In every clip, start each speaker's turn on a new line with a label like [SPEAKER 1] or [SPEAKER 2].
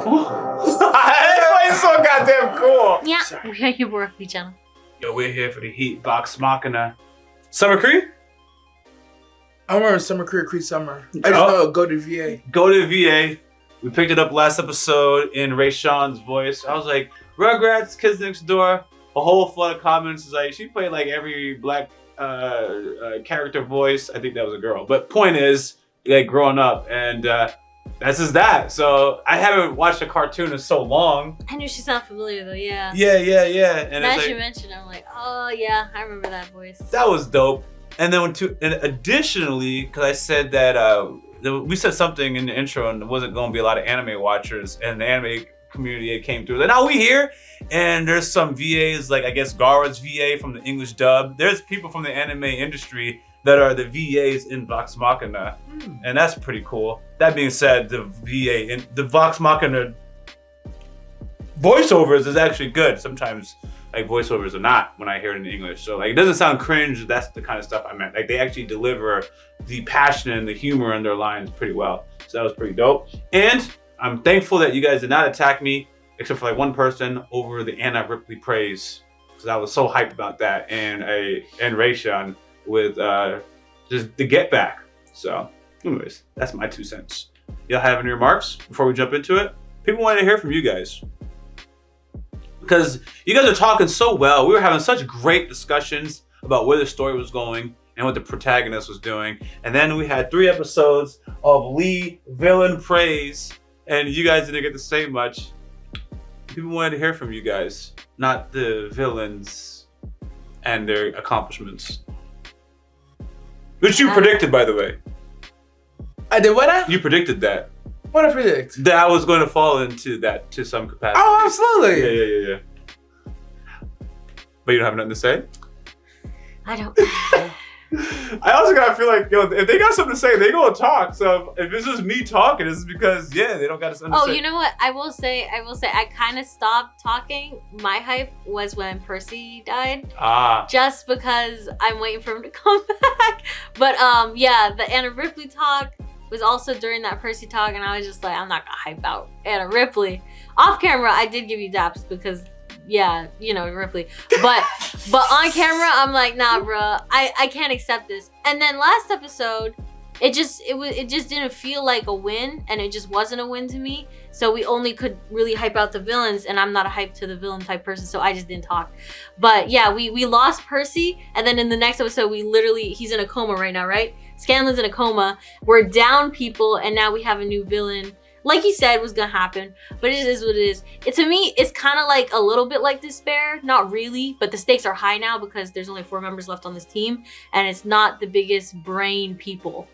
[SPEAKER 1] That's why it's so goddamn cool.
[SPEAKER 2] Yeah, we are Yaboyrocklee channel.
[SPEAKER 1] Yo, we're here for the heat. Vox Machina. Summer Cree?
[SPEAKER 3] I remember Summer Cree Summer. I just know go to VA.
[SPEAKER 1] Go to VA. We picked it up last episode in Ray Sean's voice. I was like, Rugrats, Kids Next Door. A whole flood of comments is like, she played like every black character voice. I think that was a girl. But point is, like growing up, and that's just that. So I haven't watched a cartoon in so long.
[SPEAKER 2] I knew she sounded familiar though, yeah.
[SPEAKER 1] Yeah. And
[SPEAKER 2] Now
[SPEAKER 1] it's
[SPEAKER 2] you
[SPEAKER 1] like,
[SPEAKER 2] mentioned it, I'm like, oh yeah, I remember that voice.
[SPEAKER 1] that was dope. And then and additionally, because I said that we said something in the intro and there wasn't going to be a lot of anime watchers, and the anime community came through. Like, now we here, and there's some VAs, like I guess Gara's VA from the English dub. There's people from the anime industry that are the VAs in Vox Machina, and that's pretty cool. That being said, the VA in the Vox Machina voiceovers is actually good. Sometimes like voiceovers are not when I hear it in English. So like it doesn't sound cringe. That's the kind of stuff I meant. Like they actually deliver the passion and the humor in their lines pretty well. So that was pretty dope. And I'm thankful that you guys did not attack me, except for like one person, over the Anna Ripley praise. Because I was so hyped about that, and Rayshawn with just the get back. So anyways, that's my 2 cents. Y'all have any remarks before we jump into it? People want to hear from you guys. Because you guys are talking so well. We were having such great discussions about where the story was going and what the protagonist was doing. And then we had 3 episodes of Lee villain praise, and you guys didn't get to say much. People wanted to hear from you guys, not the villains and their accomplishments. Which you predicted, by the way.
[SPEAKER 3] I did what?
[SPEAKER 1] You predicted that.
[SPEAKER 3] What I predict?
[SPEAKER 1] That I was going to fall into that to some capacity.
[SPEAKER 3] Oh, absolutely.
[SPEAKER 1] Yeah. But you don't have nothing to say?
[SPEAKER 2] I don't.
[SPEAKER 1] I also gotta feel like, yo, if they got something to say, they gonna talk. So if it's just me talking, it's because, yeah, they don't got something to say.
[SPEAKER 2] Oh, you know what? I will say, I kind of stopped talking. My hype was when Percy died. Just because I'm waiting for him to come back. But yeah, the Anna Ripley talk was also during that Percy talk, and I was just like, I'm not gonna hype out Anna Ripley. Off camera, I did give you daps because, yeah, you know, Ripley. But on camera, I'm like, nah, bruh, I can't accept this. And then last episode, it just didn't feel like a win, and it just wasn't a win to me. So we only could really hype out the villains, and I'm not a hype to the villain type person, so I just didn't talk. But yeah, we lost Percy, and then in the next episode, he's in a coma right now, right? Scanlan's in a coma. We're down people, and now we have a new villain. Like he said was gonna happen, but it is what it is. To me, it's kind of like a little bit like Despair. Not really, but the stakes are high now because there's only 4 members left on this team, and it's not the biggest brain people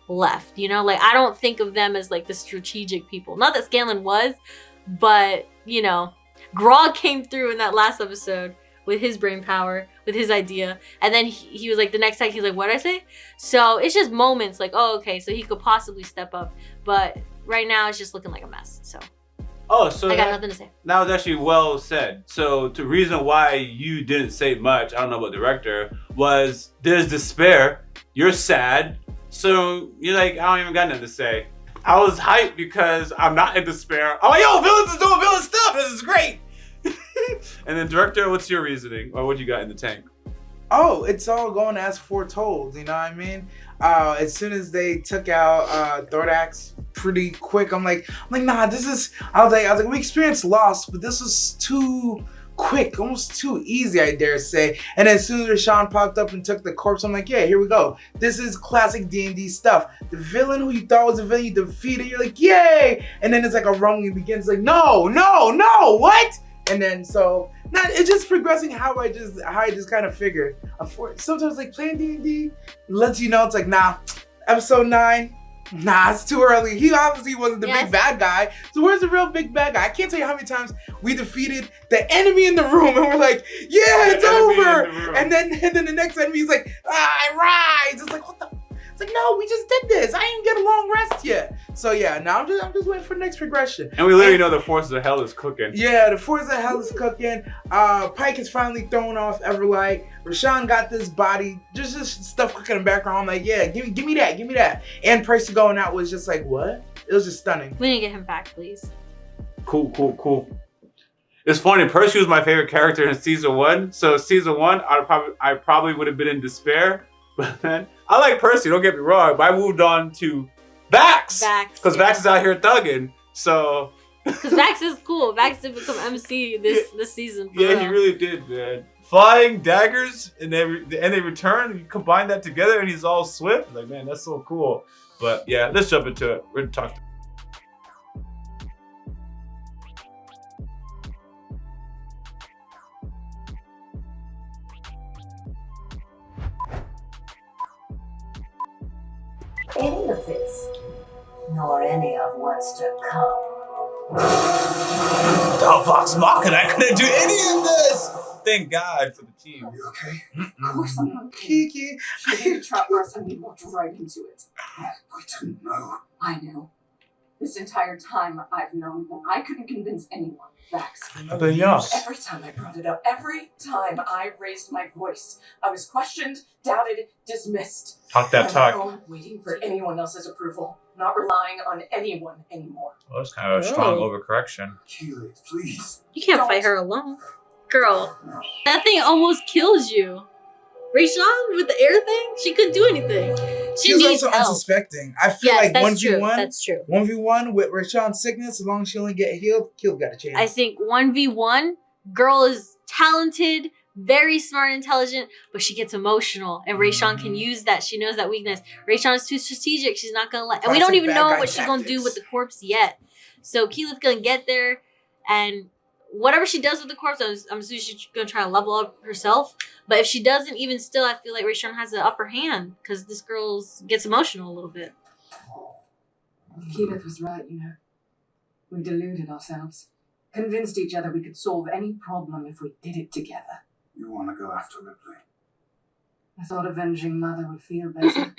[SPEAKER 2] left, you know? Like, I don't think of them as like the strategic people. Not that Scanlan was, but you know, Grog came through in that last episode with his brain power, with his idea, and then he was like, the next time he's like, what'd I say? So it's just moments like, oh, okay, so he could possibly step up, but right now it's just looking like a mess. So
[SPEAKER 1] so
[SPEAKER 2] I got nothing to say.
[SPEAKER 1] That was actually well said. So the reason why you didn't say much, I don't know about the director, was there's despair, you're sad, so you're like, I don't even got nothing to say. I was hyped because I'm not in despair. I'm like, yo, villains is doing villain stuff, this is great. And then director, what's your reasoning? Or what you got in the tank?
[SPEAKER 3] Oh, it's all going as foretold, you know what I mean? As soon as they took out Thordax pretty quick, I'm like, nah, I was like, we experienced loss, but this was too quick, almost too easy, I dare say. And as soon as Rashawn popped up and took the corpse, I'm like, yeah, here we go. This is classic D&D stuff. The villain who you thought was a villain, you defeated, you're like, yay! And then it's like a rumbling begins, like, no, what? And then it's just progressing how I just kind of figured. Sometimes like playing D&D lets you know it's like, nah, episode 9, nah, it's too early. He obviously wasn't the big bad guy. So where's the real big bad guy? I can't tell you how many times we defeated the enemy in the room and we're like, yeah, it's over. And then the next enemy is like, I rise. It's like, what the? It's like, no, we just did this. I ain't get a long rest yet. So yeah, now I'm just waiting for the next progression.
[SPEAKER 1] And we literally know the forces of hell is cooking.
[SPEAKER 3] Yeah, the forces of hell is cooking. Pike is finally throwing off Everlight. Rashawn got this body. Just stuff cooking in the background. I'm like, yeah, give me that. And Percy going out was just like, what? It was just stunning.
[SPEAKER 2] We need to get him back, please.
[SPEAKER 1] Cool. It's funny. Percy was my favorite character in season 1. So season 1, I probably would have been in despair. But then I like Percy. Don't get me wrong. But I moved on to Vax. Because Vax is out here thugging. So.
[SPEAKER 2] Because Vax is cool. Vax did become MC this season.
[SPEAKER 1] Yeah, he really did, man. Flying daggers and they return. You combine that together and he's all swift. Like, man, that's so cool. But yeah, let's jump into it. We're gonna talk.
[SPEAKER 4] Any of this, nor any of what's to come.
[SPEAKER 1] The Vox Machina, I couldn't do any of this! Thank God for the team.
[SPEAKER 5] Are you okay?
[SPEAKER 4] Of course I'm not.
[SPEAKER 3] Kiki.
[SPEAKER 4] She did a trap for us and we walked right into it.
[SPEAKER 5] We didn't know.
[SPEAKER 4] I know. This entire time I've known that I couldn't convince anyone. Vax.
[SPEAKER 1] But yeah.
[SPEAKER 4] Every time I brought it up, every time I raised my voice, I was questioned, doubted, dismissed.
[SPEAKER 1] Talk that talk.
[SPEAKER 4] I'm at home waiting for anyone else's approval, not relying on anyone anymore.
[SPEAKER 1] Well, that's kind of a strong overcorrection.
[SPEAKER 5] Keyleth, please.
[SPEAKER 2] You can't fight her alone. Girl, that thing almost kills you. Rayshawn with the air thing, she couldn't do anything.
[SPEAKER 3] She was also unsuspecting. I feel like 1v1.
[SPEAKER 2] That's true.
[SPEAKER 3] 1v1 with Rayshawn's sickness, as long as she only get healed, Keyleth got a chance.
[SPEAKER 2] I think 1v1, girl is talented, very smart, intelligent, but she gets emotional, and Rayshawn can use that. She knows that weakness. Rayshawn is too strategic. She's not gonna let, and we don't even know what she's gonna do with the corpse yet. So Keyleth gonna get there, and whatever she does with the corpse, I'm assuming she's gonna try to level up herself. But if she doesn't, even still, I feel like Rayshawn has the upper hand because this girl gets emotional a little bit.
[SPEAKER 4] Keyleth was right, you know. We deluded ourselves. Convinced each other we could solve any problem if we did it together.
[SPEAKER 5] You want to go after Ripley?
[SPEAKER 4] I thought avenging Mother would feel better.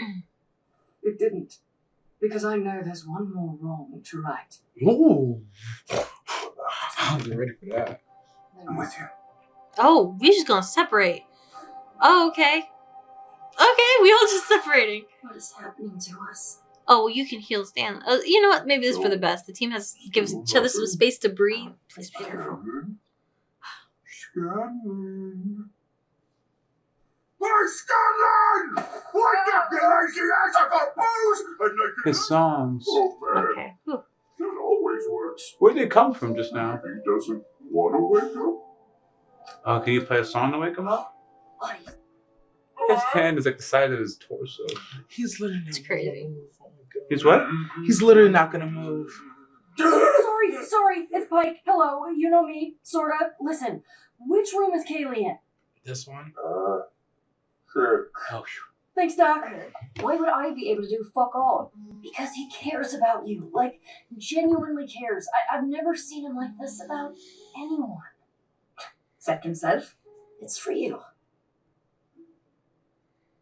[SPEAKER 4] It didn't. Because I know there's one more wrong to right.
[SPEAKER 3] Ooh. I'm ready for that.
[SPEAKER 5] I'm with you.
[SPEAKER 2] Oh, we just gonna separate. Oh, okay. Okay, we all just separating.
[SPEAKER 4] What is happening to us?
[SPEAKER 2] Oh, well, you can heal Stan. You know what? Maybe this is for the best. The team gives each other some space to breathe. Please be careful.
[SPEAKER 5] Scanlan! Why, Scanlan? Why don't you lazy ass? I got booze and naked.
[SPEAKER 1] His songs.
[SPEAKER 5] Oh, man.
[SPEAKER 2] Okay. Whew.
[SPEAKER 5] That always works.
[SPEAKER 1] Where did they come from just now?
[SPEAKER 5] He doesn't want to wake up.
[SPEAKER 1] Oh, can you play a song to wake him up?
[SPEAKER 4] Why?
[SPEAKER 1] His hand is like the size of his torso.
[SPEAKER 3] He's literally
[SPEAKER 2] It's crazy.
[SPEAKER 3] Move. Oh my God.
[SPEAKER 1] He's what?
[SPEAKER 3] He's literally not gonna move.
[SPEAKER 4] Sorry, it's Pike. Hello, you know me, sorta. Listen, which room is Kaylee in?
[SPEAKER 3] This one.
[SPEAKER 5] Sure.
[SPEAKER 1] Oh,
[SPEAKER 4] Thanks, Doc. Why would I be able to do fuck all? Because he cares about you. Like, genuinely cares. I've never seen him like this about anyone. Except himself. It's for you.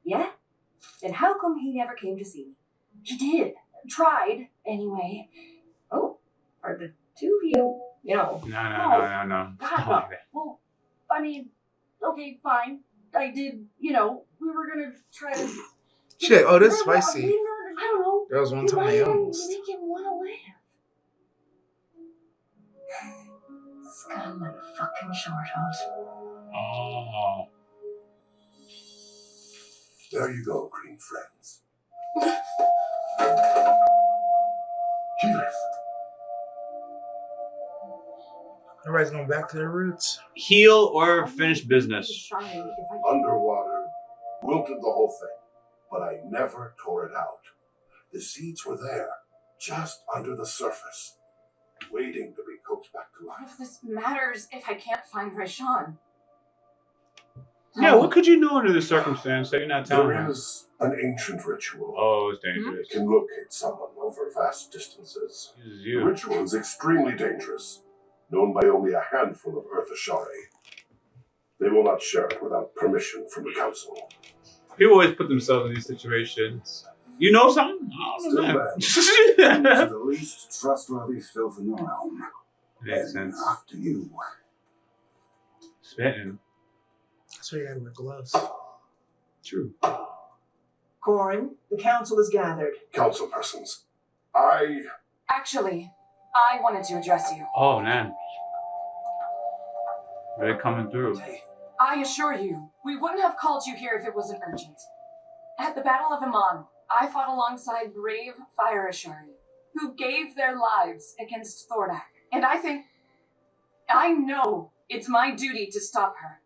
[SPEAKER 4] Yeah? Then how come he never came to see me? He did. Tried, anyway. Oh, are the two of you, you know.
[SPEAKER 1] No.
[SPEAKER 4] God, no. Well, I mean, okay, fine. I did, you know, we were gonna try to...
[SPEAKER 3] Shit, oh, this is spicy.
[SPEAKER 4] I don't know.
[SPEAKER 3] There was one time they almost.
[SPEAKER 4] Make him wanna laugh. Scanlan fucking shorthot.
[SPEAKER 1] Oh.
[SPEAKER 5] There you go, green friends. Keyleth.
[SPEAKER 3] Everybody's going back to their roots.
[SPEAKER 1] Heal or finish business?
[SPEAKER 5] Underwater, wilted the whole thing, but I never tore it out. The seeds were there, just under the surface, waiting to be coaxed back to
[SPEAKER 4] What
[SPEAKER 5] life.
[SPEAKER 4] if this matters if I can't find Rayshawn?
[SPEAKER 1] Yeah, what could you know under this circumstance that you're not telling
[SPEAKER 5] There
[SPEAKER 1] him?
[SPEAKER 5] is an ancient ritual.
[SPEAKER 1] Oh, it's dangerous.
[SPEAKER 5] It can locate someone over vast distances.
[SPEAKER 1] This is
[SPEAKER 5] The
[SPEAKER 1] you.
[SPEAKER 5] ritual is extremely dangerous, known by only a handful of Earth Ashari. They will not share it without permission from the Council.
[SPEAKER 1] People always put themselves in these situations. You know something? I
[SPEAKER 5] Still
[SPEAKER 1] don't know.
[SPEAKER 5] to the least trustworthy filth in the realm.
[SPEAKER 1] Makes sense.
[SPEAKER 5] After you.
[SPEAKER 1] Spitting.
[SPEAKER 3] That's why you gotta wear gloves.
[SPEAKER 1] True.
[SPEAKER 6] Corin, the council is gathered.
[SPEAKER 5] Council persons,
[SPEAKER 4] Actually, I wanted to address you.
[SPEAKER 1] Oh, man. They're coming through.
[SPEAKER 4] I assure you, we wouldn't have called you here if it wasn't urgent. At the Battle of Iman, I fought alongside brave Fire Ashari, who gave their lives against Thordak. And I know it's my duty to stop her.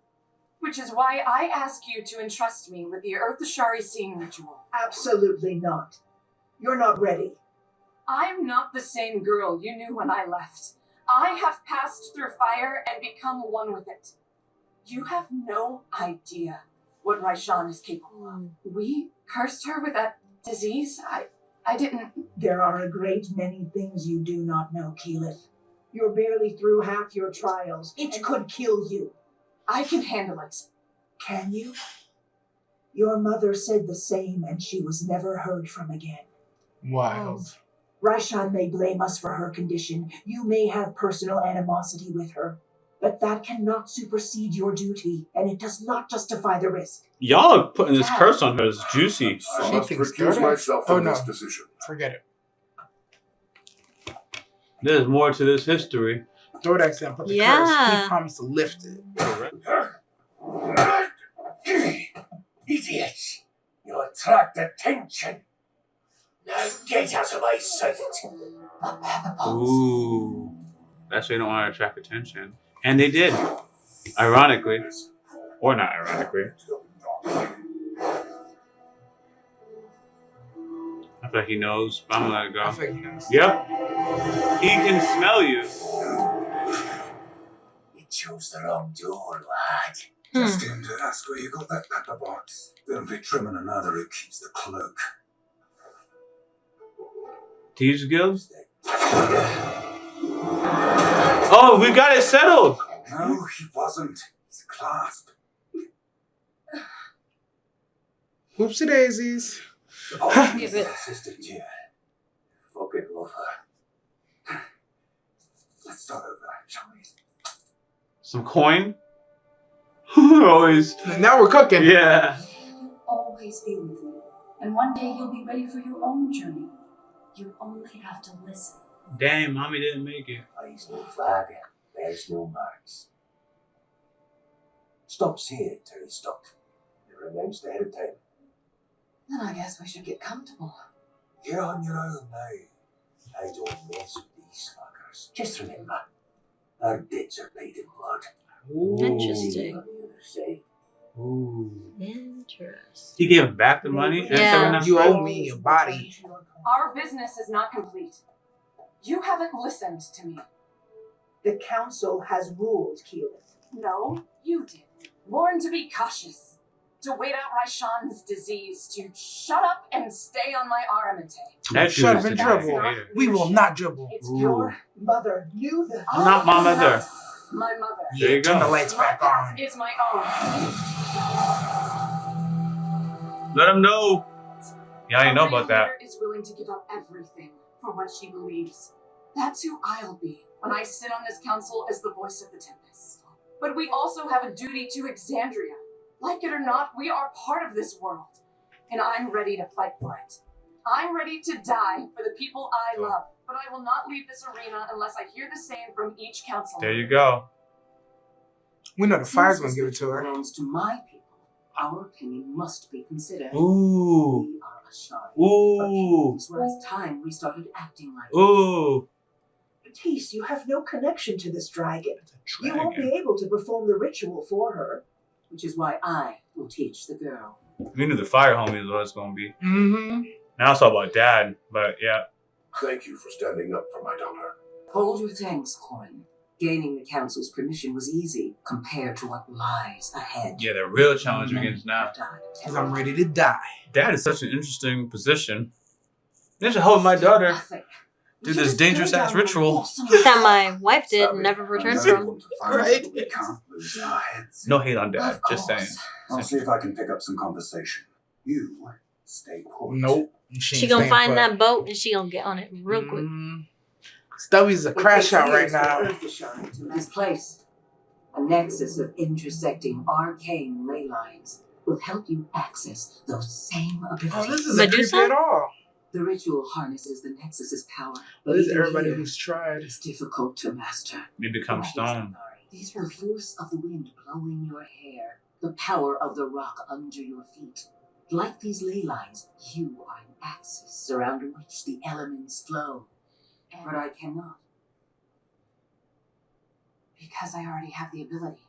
[SPEAKER 4] Which is why I ask you to entrust me with the Earth Ashari seeing ritual.
[SPEAKER 6] Absolutely not. You're not ready.
[SPEAKER 4] I'm not the same girl you knew when I left. I have passed through fire and become one with it. You have no idea what Raishan is capable of. We cursed her with that disease. I didn't...
[SPEAKER 6] There are a great many things you do not know, Keyleth. You're barely through half your trials. It could kill you.
[SPEAKER 4] I can handle it.
[SPEAKER 6] Can you? Your mother said the same, and she was never heard from again.
[SPEAKER 3] Wild.
[SPEAKER 6] Raishan may blame us for her condition. You may have personal animosity with her. But that cannot supersede your duty, and it does not justify the risk.
[SPEAKER 1] Y'all putting this curse on her is juicy.
[SPEAKER 5] I must recuse myself from this decision.
[SPEAKER 3] Forget it.
[SPEAKER 1] There's more to this history.
[SPEAKER 3] Thordak said put the curse. He promised to lift it.
[SPEAKER 7] Idiots! You attract attention. Now get out of my sight.
[SPEAKER 1] Ooh. That's why you don't want to attract attention. And they did. Ironically. Or not ironically. I feel like he knows, but I'm gonna let it go.
[SPEAKER 3] I feel like he knows.
[SPEAKER 1] Yep. He can smell you.
[SPEAKER 7] You chose the wrong door, lad.
[SPEAKER 5] Just came to ask where you got that pepper box. There'll be trim and another who keeps the cloak.
[SPEAKER 1] Thieves Guild? Oh, we got it settled!
[SPEAKER 5] No, he wasn't. He's clasped.
[SPEAKER 3] Whoopsie daisies.
[SPEAKER 7] Oh, give it. Sister Dear. Fucking love her.
[SPEAKER 5] Let's start over, shall we?
[SPEAKER 1] Some coin? Always.
[SPEAKER 3] Now we're cooking.
[SPEAKER 1] Yeah.
[SPEAKER 4] You'll always be with me. And one day you'll be ready for your own journey. You only have to listen.
[SPEAKER 1] Dang, mommy didn't make it.
[SPEAKER 7] Eyes no flag, there's no marks. Stops here till he stopped. Never announced ahead of time.
[SPEAKER 4] Then I guess we should get comfortable.
[SPEAKER 7] You're on your own now. I don't mess with these fuckers. Just remember, our debts are paid in blood.
[SPEAKER 1] Ooh.
[SPEAKER 2] Interesting.
[SPEAKER 7] On the other side.
[SPEAKER 1] Ooh.
[SPEAKER 2] Interesting.
[SPEAKER 1] He gave back the money?
[SPEAKER 2] Yeah.
[SPEAKER 3] You owe me a body.
[SPEAKER 4] Our business is not complete. You haven't listened to me.
[SPEAKER 6] The council has ruled, Keyleth.
[SPEAKER 4] No, you did. Warned to be cautious. To wait out Raishan's disease. To shut up and stay on my Aramate.
[SPEAKER 1] That
[SPEAKER 3] Shut
[SPEAKER 1] dude
[SPEAKER 3] up
[SPEAKER 1] is
[SPEAKER 3] and
[SPEAKER 1] a
[SPEAKER 3] dribble.
[SPEAKER 1] hater.
[SPEAKER 3] We will not dribble.
[SPEAKER 4] It's
[SPEAKER 1] Ooh.
[SPEAKER 6] Your mother knew the...
[SPEAKER 1] I'm not my mother.
[SPEAKER 4] My mother.
[SPEAKER 1] There you
[SPEAKER 3] Turn the
[SPEAKER 1] go.
[SPEAKER 3] lights
[SPEAKER 4] My
[SPEAKER 3] back
[SPEAKER 4] path
[SPEAKER 3] on.
[SPEAKER 4] is my own.
[SPEAKER 1] Let him know. Yeah, I know
[SPEAKER 4] Every
[SPEAKER 1] about that.
[SPEAKER 4] leader is willing to give up everything for what she believes. That's who I'll be when I sit on this council as the voice of the Tempest. But we also have a duty to Exandria. Like it or not, we are part of this world. And I'm ready to fight for it. I'm ready to die for the people I love. But I will not leave this arena unless I hear the same from each council.
[SPEAKER 1] There you go.
[SPEAKER 3] We know the fire's gonna give it to her.
[SPEAKER 4] Belongs to my people. Our opinion must be considered.
[SPEAKER 1] Ooh.
[SPEAKER 4] We are Ashari.
[SPEAKER 1] Ooh.
[SPEAKER 4] It was time we started acting like it.
[SPEAKER 1] Ooh.
[SPEAKER 6] Peace, you have no connection to this dragon. You won't be able to perform the ritual for her.
[SPEAKER 4] Which is why I will teach the girl.
[SPEAKER 1] We knew the fire homie is what it's gonna be.
[SPEAKER 3] Mm-hmm.
[SPEAKER 1] Now it's all about dad, but yeah.
[SPEAKER 5] Thank you for standing up for my daughter.
[SPEAKER 4] Hold your thanks, Corin. Gaining the council's permission was easy compared to what lies ahead.
[SPEAKER 1] Yeah, the real challenge begins now.
[SPEAKER 3] Because I'm ready to die.
[SPEAKER 1] Dad is such an interesting position. They should hold my daughter.
[SPEAKER 4] Nothing.
[SPEAKER 1] Do this dangerous ass ritual.
[SPEAKER 2] That my wife did and never returned from.
[SPEAKER 3] Right.
[SPEAKER 5] We can't lose our heads.
[SPEAKER 1] No hate on dad,
[SPEAKER 4] Of
[SPEAKER 1] just saying.
[SPEAKER 4] course.
[SPEAKER 5] I'll see if I can pick up some conversation. You stay put.
[SPEAKER 3] Nope.
[SPEAKER 2] She gonna find that boat and she gonna get on it real quick.
[SPEAKER 3] Stubby's a crash out right now.
[SPEAKER 4] To this place, a nexus of intersecting arcane ley lines will help you access those same abilities.
[SPEAKER 3] Oh, this isn't
[SPEAKER 2] Medusa?
[SPEAKER 3] creepy at all.
[SPEAKER 8] The ritual harnesses the Nexus's power.
[SPEAKER 3] But it's
[SPEAKER 8] even
[SPEAKER 3] everybody
[SPEAKER 8] here,
[SPEAKER 3] who's tried.
[SPEAKER 8] it's difficult to master.
[SPEAKER 1] They become stone.
[SPEAKER 8] These are the force of the wind blowing your hair, the power of the rock under your feet. Like these ley lines, you are an axis around which the elements flow. But I cannot. Because I already have the ability.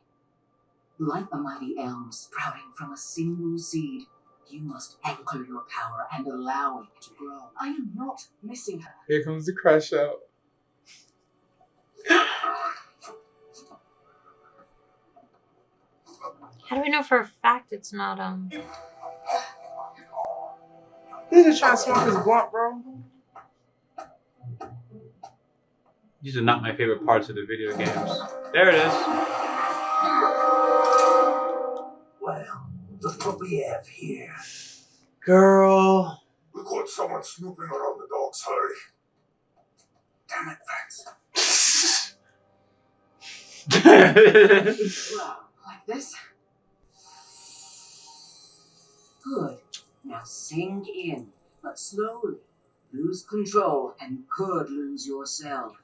[SPEAKER 8] Like a mighty elm sprouting from a single seed, you must anchor your power and allow it to grow. I am not missing her.
[SPEAKER 3] Here comes the crash out.
[SPEAKER 2] How do we know for a fact it's not
[SPEAKER 3] He's just trying to smoke his blunt, bro.
[SPEAKER 1] These are not my favorite parts of the video games. There it is.
[SPEAKER 7] Well, look what we have here.
[SPEAKER 3] Girl.
[SPEAKER 5] We caught someone snooping around the dog's hurry.
[SPEAKER 7] Damn it, Vids.
[SPEAKER 8] Wow, like this? Good. Now sink in, but slowly. Lose control and you could lose yourself.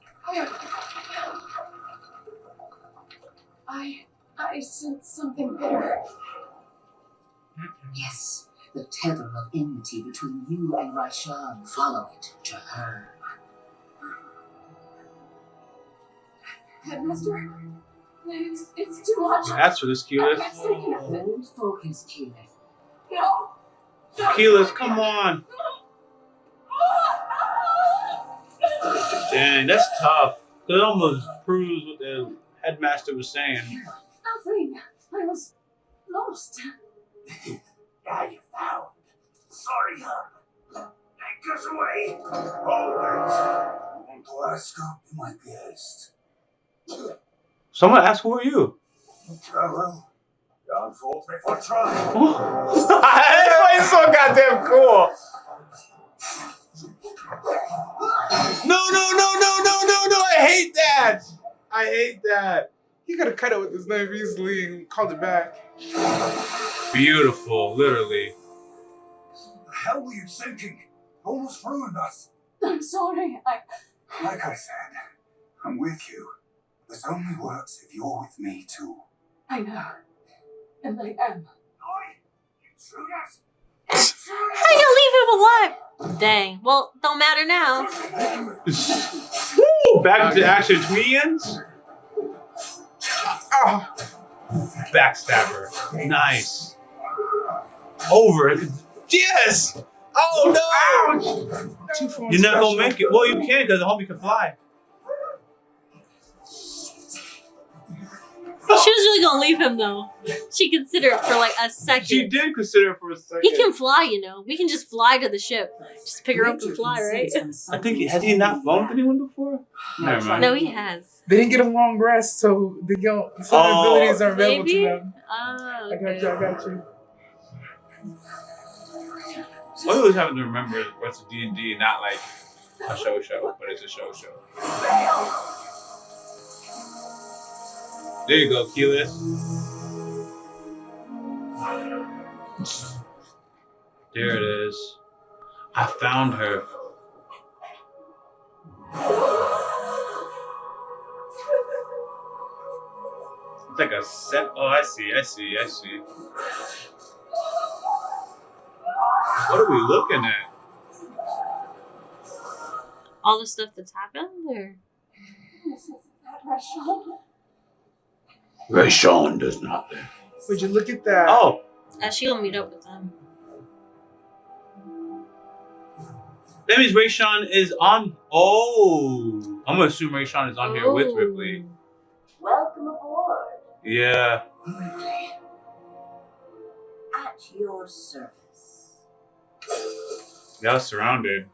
[SPEAKER 4] I sense something bitter.
[SPEAKER 8] Yes, the tether of enmity between you and Raishan. Follow it to her.
[SPEAKER 4] Headmaster, it's too much.
[SPEAKER 1] Ask for this,
[SPEAKER 4] I
[SPEAKER 1] Keyleth.
[SPEAKER 4] can't stay here.
[SPEAKER 8] Hold focus, Keyleth.
[SPEAKER 4] No.
[SPEAKER 1] Keyleth, come on. Dang, that's tough. It almost proves what the headmaster was saying.
[SPEAKER 4] Nothing. I was lost.
[SPEAKER 7] Now you found. Sorry, hon. Take us away.
[SPEAKER 5] All right.
[SPEAKER 7] You want to ask her? Be my guest.
[SPEAKER 1] Someone asked, who are you?
[SPEAKER 5] Well, can't fault me for trying.
[SPEAKER 1] That's why he's so goddamn cool. No, I hate that. I hate that.
[SPEAKER 3] He could have cut it with his knife easily and called it back.
[SPEAKER 1] Beautiful, literally.
[SPEAKER 7] The hell were you thinking? Almost ruined us.
[SPEAKER 4] I'm sorry.
[SPEAKER 7] Like I said, I'm with you. This only works if you're with me too.
[SPEAKER 4] I know. And I am.
[SPEAKER 7] Oi! Intruders!
[SPEAKER 2] How you leave him alive? Dang. Well, don't matter now.
[SPEAKER 1] Woo! Back to action comedians.
[SPEAKER 3] Oh.
[SPEAKER 1] Backstabber. Nice. Over. Yes! Oh no! You're not gonna make it. Well, you can because the homie can fly.
[SPEAKER 2] She was really gonna leave him though. She considered it for like a second.
[SPEAKER 1] She did consider it for a second.
[SPEAKER 2] He can fly, you know. We can just fly to the ship. Just pick her up and fly, right?
[SPEAKER 1] I think has he not flown with anyone before? Never mind.
[SPEAKER 2] No, he has.
[SPEAKER 3] They didn't get a long rest, so they don't. Some abilities are available
[SPEAKER 2] Maybe?
[SPEAKER 3] to them.
[SPEAKER 2] Oh,
[SPEAKER 3] I got you.
[SPEAKER 1] What I always having to remember what's a D&D, not like a show, but it's a show. There you go, Keyleth. There it is. I found her. It's like a set. Oh, I see. What are we looking at?
[SPEAKER 2] all the stuff that's happened, or?
[SPEAKER 4] This isn't that Rashawn.
[SPEAKER 1] Raishan does not live.
[SPEAKER 3] Would you look at that?
[SPEAKER 1] Oh,
[SPEAKER 2] She'll meet up with them.
[SPEAKER 1] that means Raishan is on. Oh, I'm gonna assume Raishan is on here with Ripley.
[SPEAKER 6] Welcome aboard.
[SPEAKER 1] Yeah.
[SPEAKER 6] At your service.
[SPEAKER 1] Y'all surrounded.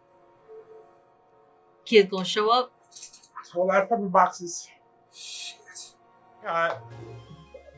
[SPEAKER 2] Kid's gonna show up.
[SPEAKER 3] It's a whole lot of pepper boxes.
[SPEAKER 7] Shit.
[SPEAKER 1] God.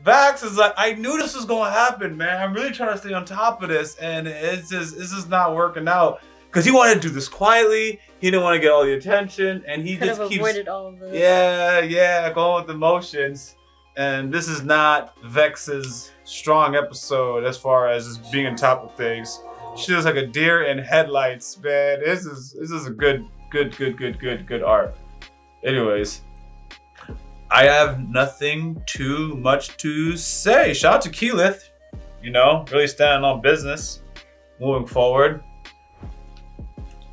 [SPEAKER 1] Vax is like, I knew this was gonna happen, man. I'm really trying to stay on top of this, and it's just not working out. Cause he wanted to do this quietly. He didn't want to get all the attention, and he
[SPEAKER 2] Could
[SPEAKER 1] just
[SPEAKER 2] have
[SPEAKER 1] keeps
[SPEAKER 2] avoided all of this.
[SPEAKER 1] yeah, going with the motions. And this is not Vex's strong episode as far as just being on top of things. She looks like a deer in headlights, man. This is a good art. Anyways, I have nothing too much to say. Shout out to Keyleth, you know, really standing on business, moving forward.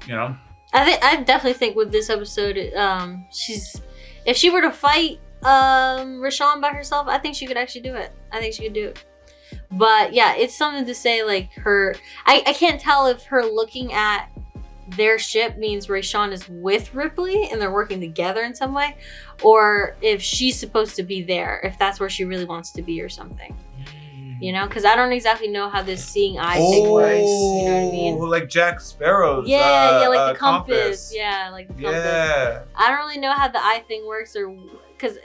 [SPEAKER 1] You know,
[SPEAKER 2] I definitely think with this episode, if she were to fight Rashawn by herself, I think she could actually do it. I think she could do it. But yeah, it's something to say, like, I can't tell if her looking at their ship means Rashawn is with Ripley and they're working together in some way, or if she's supposed to be there, if that's where she really wants to be or something. You know, because I don't exactly know how this seeing eye thing works. You know what I mean?
[SPEAKER 1] Like Jack Sparrow's.
[SPEAKER 2] Yeah, like the compass. Yeah, like the compass.
[SPEAKER 1] Yeah.
[SPEAKER 2] I don't really know how the eye thing works, or because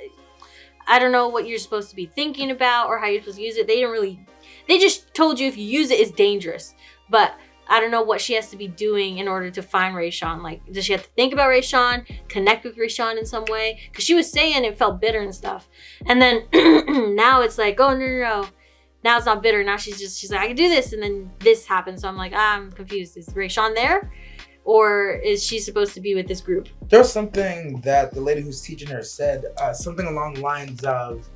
[SPEAKER 2] I don't know what you're supposed to be thinking about or how you're supposed to use it. They just told you if you use it, it's dangerous. But I don't know what she has to be doing in order to find Rashawn. Like, does she have to think about Rashawn, connect with Rashawn in some way? Because she was saying it felt bitter and stuff. And then now it's like, oh, no. Now it's not bitter. Now she's like, I can do this. And then this happens. So I'm like, I'm confused. Is Rashawn there? Or is she supposed to be with this group?
[SPEAKER 3] There was something that the lady who's teaching her said, something along the lines of,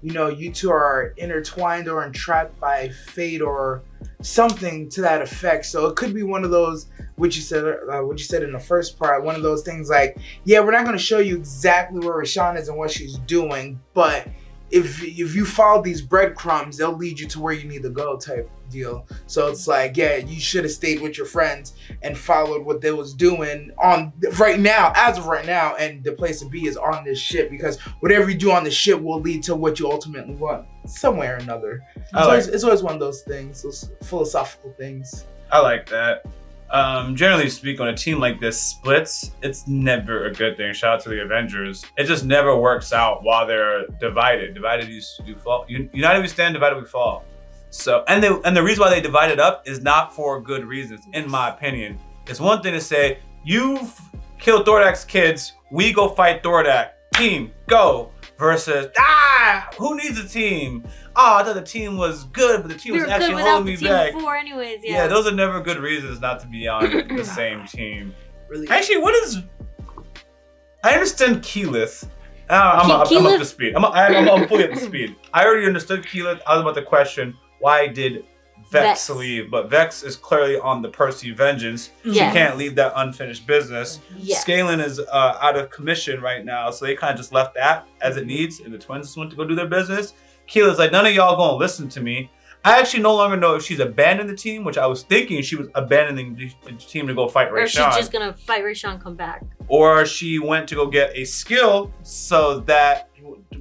[SPEAKER 3] you know, you two are intertwined or entrapped by fate or something to that effect. So it could be one of those, what you said in the first part, one of those things like, yeah, we're not going to show you exactly where Rashawn is and what she's doing, but if you follow these breadcrumbs, they'll lead you to where you need to go type deal. So it's like, yeah, you should have stayed with your friends and followed what they was doing on right now, as of right now, and the place to be is on this ship, because whatever you do on the ship will lead to what you ultimately want, some way or another. It's always one of those things, those philosophical things.
[SPEAKER 1] I like that. Generally speaking, on a team like this splits, it's never a good thing. Shout out to the Avengers. It just never works out while they're divided. Divided you fall. United we stand, divided we fall. So, and the reason why they divided up is not for good reasons, in my opinion. It's one thing to say, you've killed Thordak's kids, we go fight Thordak. Team, go. Versus, who needs a team? I thought the team was good, but the team was actually holding me back.
[SPEAKER 2] Before anyways,
[SPEAKER 1] yeah, those are never good reasons not to be on the same team.
[SPEAKER 3] Really?
[SPEAKER 1] Actually, I understand Keyleth. I'm up to speed. I'm fully up to speed. I already understood Keyleth. I was about to question, why did Vex leave? But Vex is clearly on the Percy vengeance. She can't leave that unfinished business. Scaling is out of commission right now, so they kind of just left that as it needs, and the twins just went to go do their business. Keyleth's like, none of y'all gonna listen to me. I actually no longer know if she's abandoned the team, which I was thinking she was abandoning the team to go fight Rashawn.
[SPEAKER 2] Or she's just gonna fight Rashawn and come back.
[SPEAKER 1] Or she went to go get a skill, so that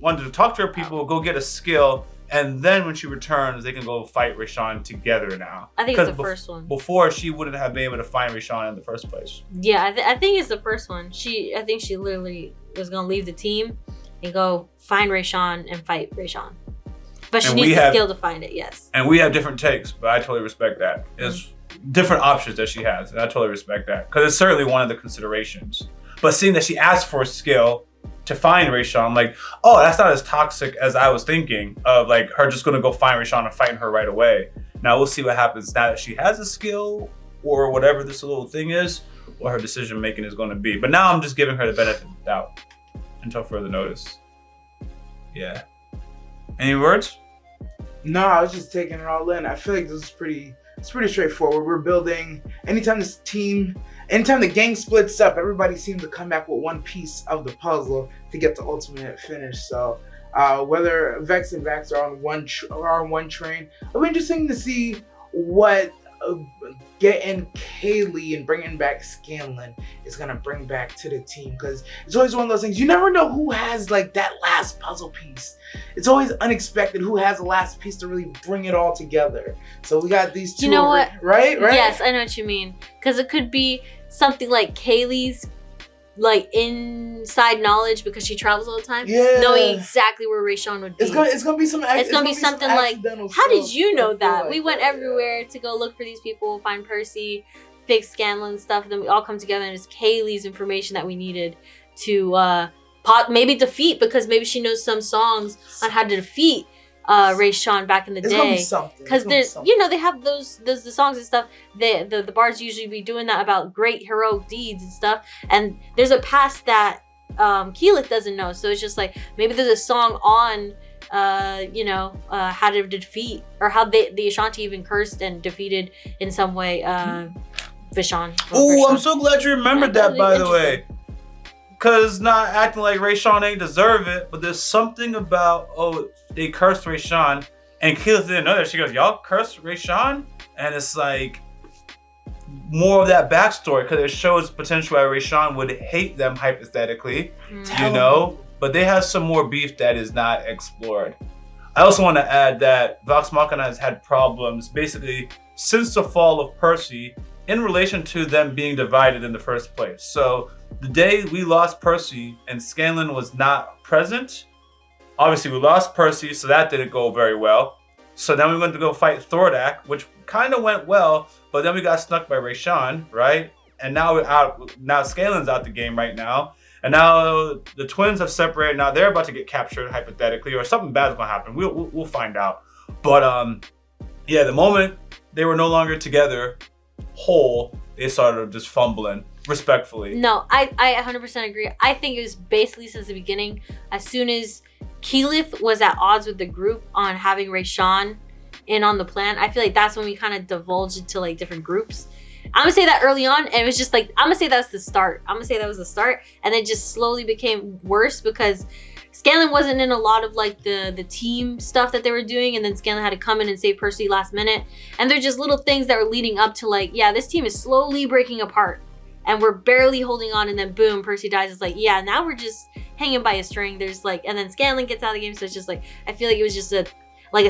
[SPEAKER 1] wanted to talk to her people, go get a skill, and then when she returns, they can go fight Rashawn together now.
[SPEAKER 2] I think it's the first one.
[SPEAKER 1] Before, she wouldn't have been able to find Rashawn in the first place.
[SPEAKER 2] Yeah, I think it's the first one. I think she literally was gonna leave the team and go find Rashawn and fight Rashawn. But she needs the skill to find it, yes. And
[SPEAKER 1] we have different takes, but I totally respect that. It's different options that she has, and I totally respect that. Because it's certainly one of the considerations. But seeing that she asked for a skill to find Rashawn, I'm like, oh, that's not as toxic as I was thinking, of like her just gonna go find Rashawn and fighting her right away. Now we'll see what happens now that she has a skill, or whatever this little thing is, what her decision making is gonna be. But now I'm just giving her the benefit of the doubt until further notice. Yeah. Any words?
[SPEAKER 3] No, I was just taking it all in. I feel like this is pretty straightforward. We're building, anytime the gang splits up, everybody seems to come back with one piece of the puzzle to get the ultimate finish. So whether Vex and Vax are on one train, it'll be interesting to see what getting Kaylee and bringing back Scanlan is gonna bring back to the team, because it's always one of those things, you never know who has like that last puzzle piece. It's always unexpected who has the last piece to really bring it all together. So we got these two,
[SPEAKER 2] you know what?
[SPEAKER 3] Right?
[SPEAKER 2] Yes, I know what you mean, because it could be something like Kaylee's like inside knowledge, because she travels all the time, knowing exactly where Rashawn would be.
[SPEAKER 3] It's gonna be
[SPEAKER 2] something like, how did you know that? We went everywhere to go look for these people, find Percy, fix Scanlan stuff, and then we all come together and it's Kaylee's information that we needed to maybe defeat, because maybe she knows some songs on how to defeat Rayshawn back in the
[SPEAKER 3] It's gonna be
[SPEAKER 2] day.
[SPEAKER 3] something.
[SPEAKER 2] Because there's, you know, they have those the songs and stuff. The bards usually be doing that about great heroic deeds and stuff. And there's a past that Keyleth doesn't know. So it's just like maybe there's a song on how to defeat, or how the Ashanti even cursed and defeated in some way Vishon.
[SPEAKER 1] Oh, I'm so glad you remembered that, by the way. Because not acting like Rayshawn ain't deserve it, but there's something about, they cursed Rayshawn, and Keyleth didn't know that. She goes, y'all cursed Rayshawn? And it's like more of that backstory, because it shows potential why Rayshawn would hate them hypothetically, you know? But they have some more beef that is not explored. I also want to add that Vox Machina has had problems basically since the fall of Percy in relation to them being divided in the first place. So the day we lost Percy and Scanlan was not present, obviously we lost Percy, so that didn't go very well. So then we went to go fight Thordak, which kind of went well, but then we got snuck by Rayshawn, right? And now we're out. Now Scanlan's out the game right now. And now the twins have separated. Now they're about to get captured, hypothetically, or something bad's gonna happen. We'll find out. But the moment they were no longer together, whole, they started just fumbling. Respectfully.
[SPEAKER 2] No, I 100% agree. I think it was basically since the beginning. As soon as Keyleth was at odds with the group on having Rayshawn in on the plan, I feel like that's when we kind of divulged into like different groups. I'm gonna say that early on, and it was just like, I'm gonna say that's the start. I'm gonna say that was the start, and it just slowly became worse because Scanlan wasn't in a lot of like the team stuff that they were doing, and then Scanlan had to come in and save Percy last minute. And they're just little things that were leading up to like, yeah, this team is slowly breaking apart, and we're barely holding on, and then boom, Percy dies. It's like, yeah, now we're just hanging by a string. There's like, and then Scanlan gets out of the game, so it's just like, I feel like it was just a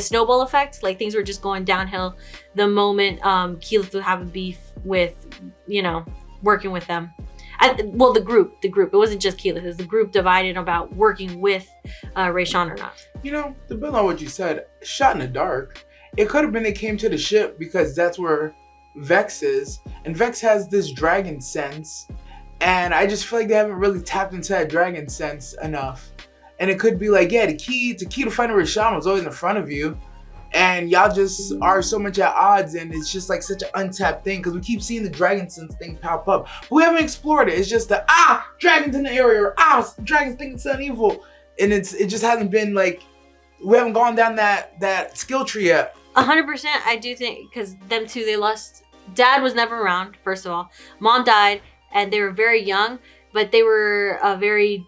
[SPEAKER 2] snowball effect. Like things were just going downhill the Keyleth would have a beef with, working with them. The group. It wasn't just Keyleth. It was the group divided about working with Rayshawn or not.
[SPEAKER 3] To build on what you said, shot in the dark. It could have been they came to the ship because that's where Vex is. And Vex has this dragon sense. And I just feel like they haven't really tapped into that dragon sense enough. And it could be like, yeah, the key to finding Rayshawn was always in front of you. And y'all just are so much at odds, and it's just like such an untapped thing because we keep seeing the dragon sense thing pop up. But we haven't explored it. It's just the dragons in the area, or dragons think it's evil. And it just hasn't been like, we haven't gone down that skill tree yet.
[SPEAKER 2] 100%, I do think, because them two, they lost. Dad was never around, first of all. Mom died, and they were very young, but they were a very,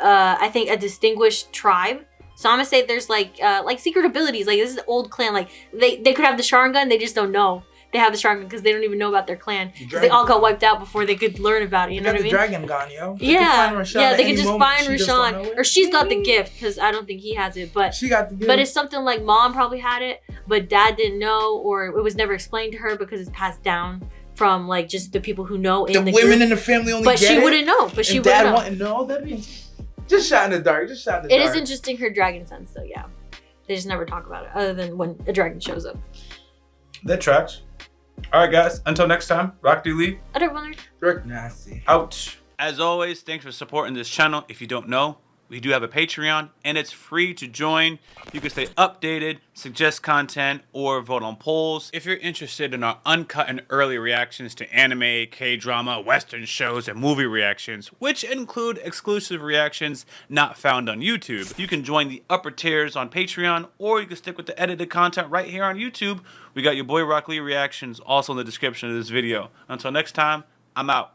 [SPEAKER 2] I think, a distinguished tribe. So I'm gonna say there's like secret abilities. Like this is an old clan. Like they could have the Sharingan, they just don't know they have the Sharingan because they don't even know about their clan. Because they all got wiped out before they could learn about it. You know what I mean?
[SPEAKER 3] Dragon gone, yo.
[SPEAKER 2] Yeah, they could just find Rayshawn, or she's got the gift because I don't think he has it. But
[SPEAKER 3] she got the gift.
[SPEAKER 2] But it's something like Mom probably had it, but Dad didn't know, or it was never explained to her because it's passed down from like just the people who know in the
[SPEAKER 3] women
[SPEAKER 2] group.
[SPEAKER 3] in the family only.
[SPEAKER 2] But she wouldn't know. But she
[SPEAKER 3] Dad
[SPEAKER 2] wouldn't know.
[SPEAKER 3] That means. Just shot in the dark. It
[SPEAKER 2] is interesting, her dragon sense, though, yeah. They just never talk about it, other than when a dragon shows up.
[SPEAKER 1] That tracks. All right, guys. Until next time, Yaboyrocklee.
[SPEAKER 3] Direct nasty.
[SPEAKER 1] Out. As always, thanks for supporting this channel. If you don't know, we do have a Patreon, and it's free to join. You can stay updated, suggest content, or vote on polls. If you're interested in our uncut and early reactions to anime, K-drama, Western shows, and movie reactions, which include exclusive reactions not found on YouTube, you can join the upper tiers on Patreon, or you can stick with the edited content right here on YouTube. We got Yaboyrocklee Reactions also in the description of this video. Until next time, I'm out.